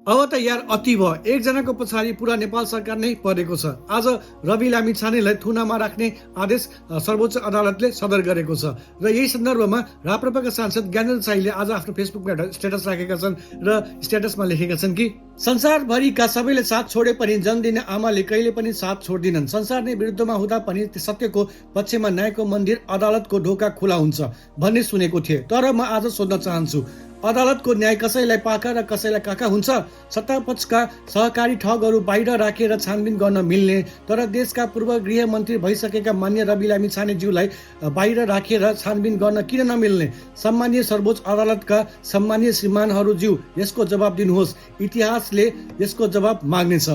अब त यार अति भयो, एकजनाको पछाडि पुरा नेपाल सरकार नै परेको छ। आज रवि लामिछानेलाई थुनामा राख्ने आदेश सर्वोच्च अदालतले सदर गरेको छ र यही सन्दर्भमा राप्रपाका सांसद ज्ञानेन्द्र शाहीले आज आफ्नो फेसबुकमा एउटा स्टेटस राखेका छन् र स्टेटसमा लेखेका छन् कि संसारभरिका सबैले साथ छोडे पनि जन्म दिने आमाले कहिले पनि साथ छोड्दिनन्। संसार नै विरुद्धमा हुँदा पनि सत्यको पक्षमा न्यायको मन्दिर अदालतको ढोका खुला हुन्छ भन्ने सुनेको थिए। तर म आज सोध्न चाहन्छु, अदालतको न्याय कसैलाई पाका र कसैलाई काका हुन्छ? सत्तापक्षका सहकारी ठगहरू बाहिर राखेर छानबिन गर्न मिल्ने, तर देशका पूर्व गृहमन्त्री भइसकेका मान्य रवि लामिछानेज्यूलाई बाहिर राखेर छानबिन गर्न किन नमिल्ने? सम्मानीय सर्वोच्च अदालतका सम्मानीय श्रीमानहरूज्यू, यसको जवाब दिनुहोस्। इतिहासले यसको जवाब माग्नेछ।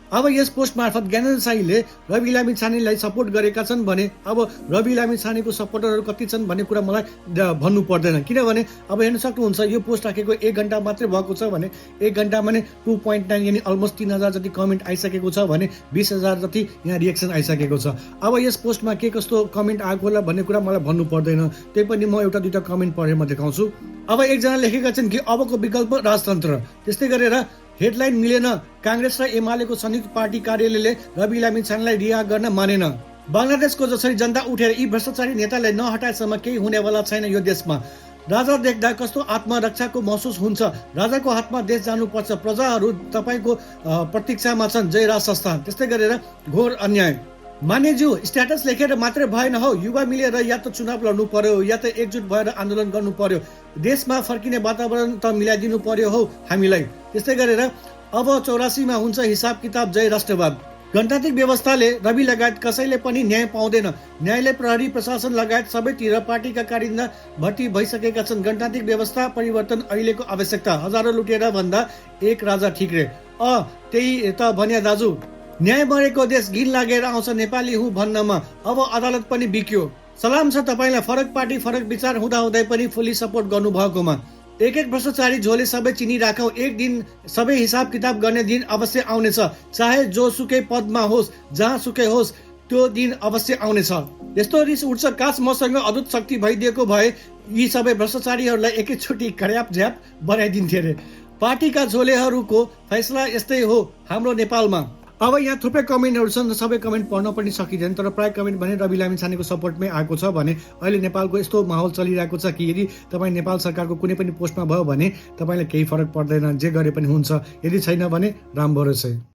अब यस पोस्ट मार्फत ज्ञानेन्द्र शाहीले रवि लामिछानेलाई सपोर्ट गरेका छन् भने अब रवि लामिछानेको सपोर्टरहरू कति छन् भन्ने कुरा मलाई भन्नु पर्दैन, किनभने अब हेर्न सक्नुहुन्छ यो पोस्ट राखेको 1 घण्टा मात्रै भएको छ भने 1 घण्टामा नै 2.9 यानी अलमोस्ट 3000 जति कमेन्ट आइसकेको छ भने 20,000 जति यहाँ रिएक्सन आइसकेको छ। अब यस पोस्टमा के कस्तो कमेन्ट आएको होला भन्ने कुरा मलाई भन्नु पर्दैन, त्यही पनि म एउटा दुईटा कमेन्ट पढेर म देखाउँछु। अब एकजना लेखेका छन् कि अबको विकल्प राजतन्त्र। त्यस्तै गरेर हेडलाइन मिलेन, कांग्रेस र एमालेको संयुक्त पार्टी कार्यालयले रवि लामिछानेलाई रिहा गर्न मानेन। बङ्गलादेशको जसरी जनता उठेर यी भ्रष्टाचारी नेतालाई नहटाएसम्म केही हुनेवाला छैन यो देशमा। राजा देख्दा कस्तो आत्मरक्षाको महसुस हुन्छ। राजाको हातमा देश जानुपर्छ। प्रजाहरू तपाईँको प्रतीक्षामा छन्। जय राज संस्थान। त्यस्तै गरेर घोर अन्याय। मान्यज्यू, स्ट्याटस लेखेर मात्रै भएन हौ, युवा मिलेर या त चुनाव लड्नु पर्यो या त एकजुट भएर आन्दोलन गर्नु पर्यो। देशमा फर्किने वातावरण त मिलाइदिनु पर्यो हौ हामीलाई। त्यस्तै गरेर अब 84मा हुन्छ हिसाब किताब। जय राष्ट्रवाद। गणतान्त्रिक व्यवस्थाले रवि लगायत कसैले पनि न्याय पाउँदैन। न्यायालय, प्रहरी, प्रशासन लगायत सबैतिर पार्टीका कारिन्दा भर्ती भइसकेका छन्। गणतान्त्रिक व्यवस्था परिवर्तन अहिलेको आवश्यकता। हजारौं लुटेर भन्दा एक राजा ठिक रे। त्यही त भन्या दाजु। न्याय मरेको देश घिन लागेर आउँछ नेपाली हुँ भन्नमा। अब अदालत पनि बिक्यो। सलाम छ तपाईँलाई। फरक पार्टी फरक विचार हुँदाहुँदै पनि फुल्ली सपोर्ट गर्नु भएकोमा। एक भ्रष्टाचारी झोले सबै चिनी राखौ। एक दिन सबै हिसाब किताब गर्ने दिन अवश्य आउनेछ। चाहे जो सुकै पदमा होस्, जहाँ सुकै होस्, त्यो दिन अवश्य आउनेछ। यस्तो रिस उठ्छ, काश मसँग अद्भुत शक्ति भइदिएको भए यी सबै भ्रष्टाचारीहरूलाई एकैचोटि खड्याप झ्याप बनाइदिन्थे रे। पार्टीका झोलेहरूको फैसला यस्तै हो हाम्रो नेपालमा। अब यहाँ थुप्रै कमेन्टहरू छन्, सबै कमेन्ट पढ्न पनि सकिँदैन, तर प्राय कमेन्ट भने रवि लामिछानेको सपोर्टमै आएको छ भने अहिले नेपालको यस्तो माहौल चलिरहेको छ कि यदि तपाईँ नेपाल सरकारको कुनै पनि पोस्टमा भयो भने तपाईँलाई केही फरक पर्दैन, जे गरे पनि हुन्छ। यदि छैन भने राम्रो रहेछ।